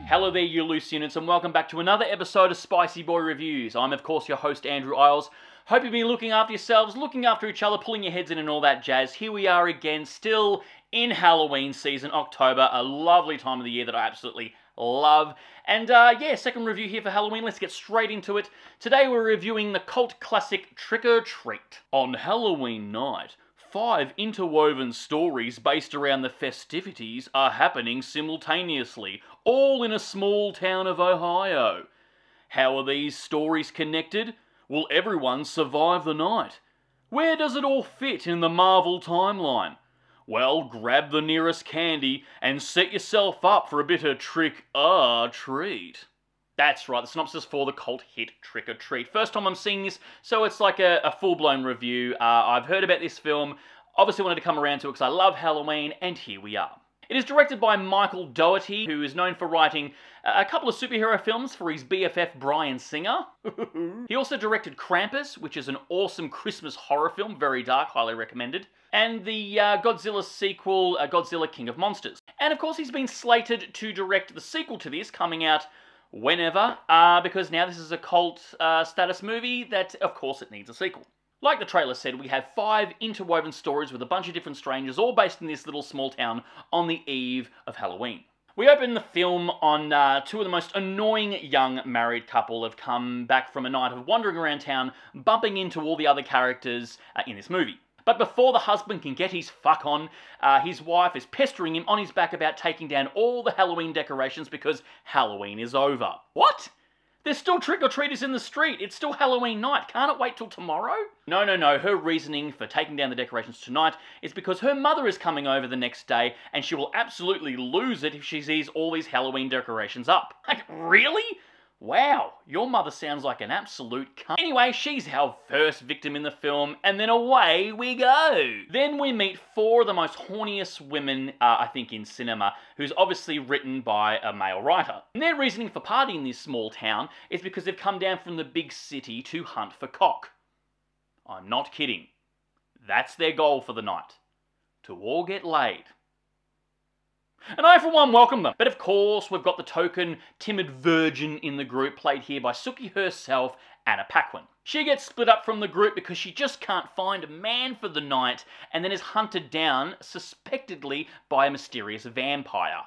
Hello there, you loose units, and welcome back to another episode of Spicy Boy Reviews. I'm, of course, your host, Andrew Iles. Hope you've been looking after yourselves, looking after each other, pulling your heads in and all that jazz. Here we are again, still in Halloween season, October, a lovely time of the year that I absolutely love. And yeah, second review here for Halloween. Let's get straight into it. Today we're reviewing the cult classic Trick or Treat. On Halloween night, 5 interwoven stories based around the festivities are happening simultaneously, all in a small town of Ohio. How are these stories connected? Will everyone survive the night? Where does it all fit in the Marvel timeline? Well, grab the nearest candy and set yourself up for a bit of Trick or Treat. That's right, the synopsis for the cult hit Trick or Treat. First time I'm seeing this, so it's like a full-blown review. I've heard about this film, obviously wanted to come around to it because I love Halloween, and here we are. It is directed by Michael Dougherty, who is known for writing a couple of superhero films for his BFF Bryan Singer. He also directed Krampus, which is an awesome Christmas horror film, very dark, highly recommended. And the Godzilla sequel, Godzilla King of Monsters. And of course he's been slated to direct the sequel to this, coming out whenever, because now this is a cult status movie that, of course, it needs a sequel. Like the trailer said, we have 5 interwoven stories with a bunch of different strangers, all based in this little small town on the eve of Halloween. We open the film on 2 of the most annoying young married couple have come back from a night of wandering around town, bumping into all the other characters in this movie. But before the husband can get his fuck on, his wife is pestering him on his back about taking down all the Halloween decorations because Halloween is over. What? There's still trick-or-treaters in the street. It's still Halloween night. Can't it wait till tomorrow? No. Her reasoning for taking down the decorations tonight is because her mother is coming over the next day and she will absolutely lose it if she sees all these Halloween decorations up. Like, really? Wow, your mother sounds like an absolute cunt. Anyway, she's our first victim in the film, and then away we go. Then we meet 4 of the most horniest women, I think, in cinema, who's obviously written by a male writer. And their reasoning for partying in this small town is because they've come down from the big city to hunt for cock. I'm not kidding. That's their goal for the night. To all get laid. And I, for one, welcome them. But of course, we've got the token timid virgin in the group, played here by Sookie herself, Anna Paquin. She gets split up from the group because she just can't find a man for the night, and then is hunted down, suspectedly, by a mysterious vampire.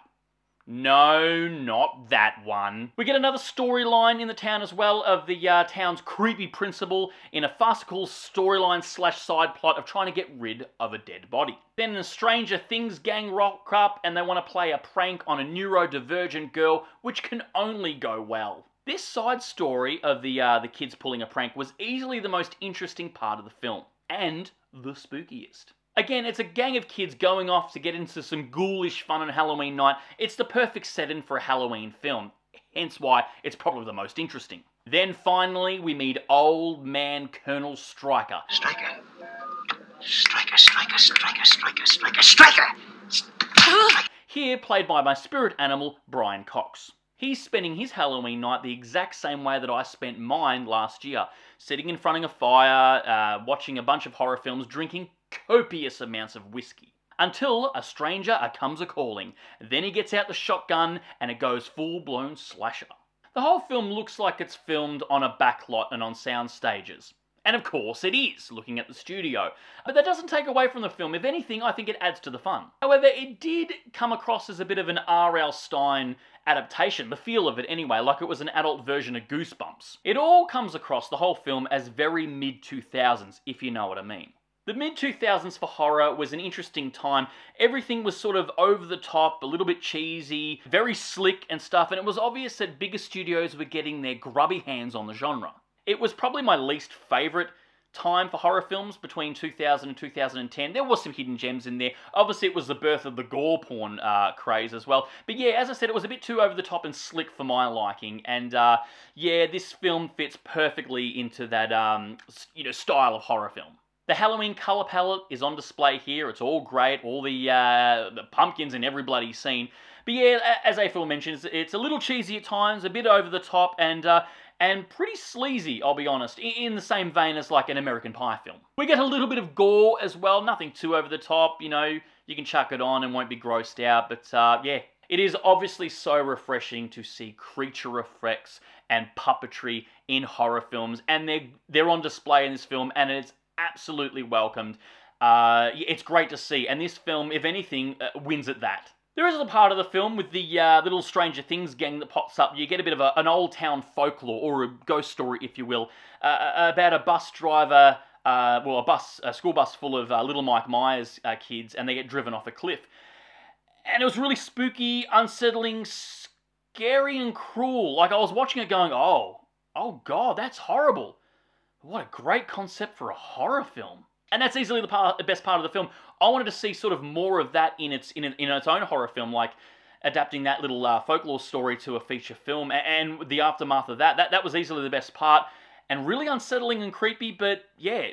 No, not that one. We get another storyline in the town as well of the town's creepy principal in a farcical storyline / side plot of trying to get rid of a dead body. Then a Stranger Things gang rock up and they want to play a prank on a neurodivergent girl, which can only go well. This side story of the kids pulling a prank was easily the most interesting part of the film, and the spookiest. Again, it's a gang of kids going off to get into some ghoulish fun on Halloween night. It's the perfect setting for a Halloween film, hence why it's probably the most interesting. Then finally, we meet old man Colonel Stryker. Stryker. Here, played by my spirit animal, Brian Cox. He's spending his Halloween night the exact same way that I spent mine last year. Sitting in front of a fire, watching a bunch of horror films, drinking copious amounts of whiskey. Until a stranger comes a-calling. Then he gets out the shotgun and it goes full-blown slasher. The whole film looks like it's filmed on a backlot and on sound stages. And of course it is, looking at the studio. But that doesn't take away from the film. If anything, I think it adds to the fun. However, it did come across as a bit of an R.L. Stine adaptation, the feel of it anyway, like it was an adult version of Goosebumps. It all comes across, the whole film, as very mid-2000s, if you know what I mean. The mid-2000s for horror was an interesting time. Everything was sort of over the top, a little bit cheesy, very slick and stuff, and it was obvious that bigger studios were getting their grubby hands on the genre. It was probably my least favourite time for horror films between 2000 and 2010. There was some hidden gems in there. Obviously, it was the birth of the gore porn craze as well. But yeah, as I said, it was a bit too over the top and slick for my liking. And yeah, this film fits perfectly into that style of horror film. The Halloween colour palette is on display here. It's all great, all the pumpkins in every bloody scene. But yeah, as April mentions, it's a little cheesy at times, a bit over the top, and pretty sleazy, I'll be honest, in the same vein as like an American Pie film. We get a little bit of gore as well, nothing too over the top, you know, you can chuck it on and won't be grossed out, but yeah. It is obviously so refreshing to see creature effects and puppetry in horror films, and they're on display in this film, and it's absolutely welcomed. It's great to see, and this film, if anything, wins at that. There is a part of the film with the little Stranger Things gang that pops up. You get a bit of an old town folklore, or a ghost story, if you will, about a bus driver, a school bus full of Little Mike Myers kids, and they get driven off a cliff. And it was really spooky, unsettling, scary, and cruel. Like, I was watching it going, oh God, that's horrible. What a great concept for a horror film. And that's easily the best part of the film. I wanted to see sort of more of that in its own horror film, like adapting that little folklore story to a feature film, and the aftermath of that. That was easily the best part, and really unsettling and creepy, but yeah,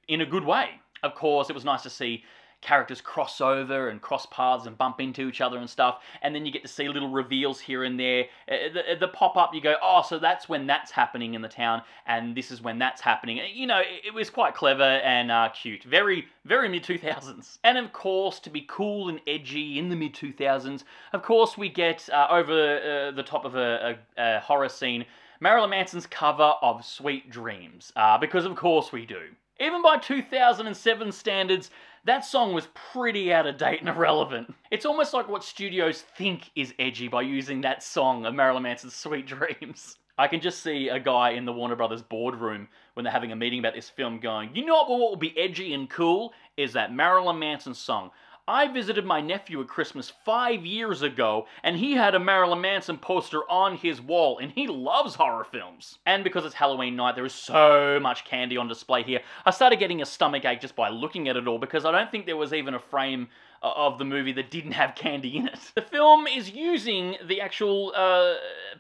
in a good way. Of course, it was nice to see characters cross over and cross paths and bump into each other and stuff, and then you get to see little reveals here and there. The pop-up, you go, oh, so that's when that's happening in the town, and this is when that's happening. You know, it was quite clever and cute. Very, very mid-2000s. And of course, to be cool and edgy in the mid-2000s, of course we get, over the top of a horror scene, Marilyn Manson's cover of Sweet Dreams, because of course we do. Even by 2007 standards, that song was pretty out of date and irrelevant. It's almost like what studios think is edgy by using that song of Marilyn Manson's Sweet Dreams. I can just see a guy in the Warner Brothers boardroom when they're having a meeting about this film going, you know what will be edgy and cool? Is that Marilyn Manson song. I visited my nephew at Christmas 5 years ago, and he had a Marilyn Manson poster on his wall, and he loves horror films. And because it's Halloween night, there is so much candy on display here. I started getting a stomachache just by looking at it all, because I don't think there was even a frame of the movie that didn't have candy in it. The film is using the actual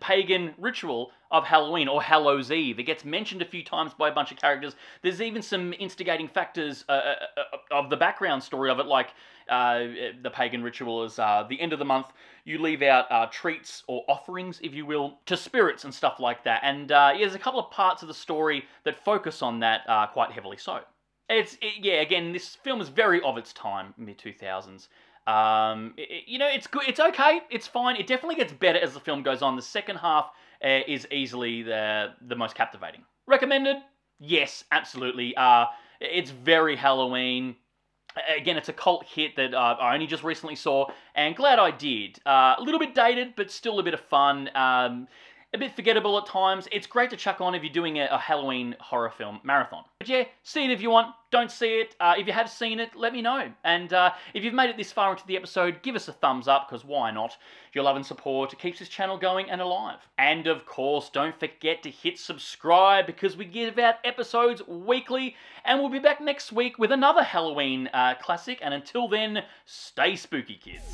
pagan ritual of Halloween, or Hallows Eve. It gets mentioned a few times by a bunch of characters. There's even some instigating factors of the background story of it, like the pagan ritual is the end of the month, you leave out treats or offerings, if you will, to spirits and stuff like that. And yeah, there's a couple of parts of the story that focus on that quite heavily so. Yeah, again, this film is very of its time, mid-2000s. You know, it's good, it's okay, it's fine. It definitely gets better as the film goes on. The second half is easily the most captivating. Recommended? Yes, absolutely. It's very Halloween. Again, it's a cult hit that I only just recently saw, and glad I did. A little bit dated, but still a bit of fun. A bit forgettable at times. It's great to chuck on if you're doing a Halloween horror film marathon. But yeah, see it if you want, don't see it. If you have seen it, let me know. And if you've made it this far into the episode, give us a thumbs up, because why not? Your love and support keeps this channel going and alive. And of course, don't forget to hit subscribe, because we give out episodes weekly, and we'll be back next week with another Halloween classic. And until then, stay spooky, kids.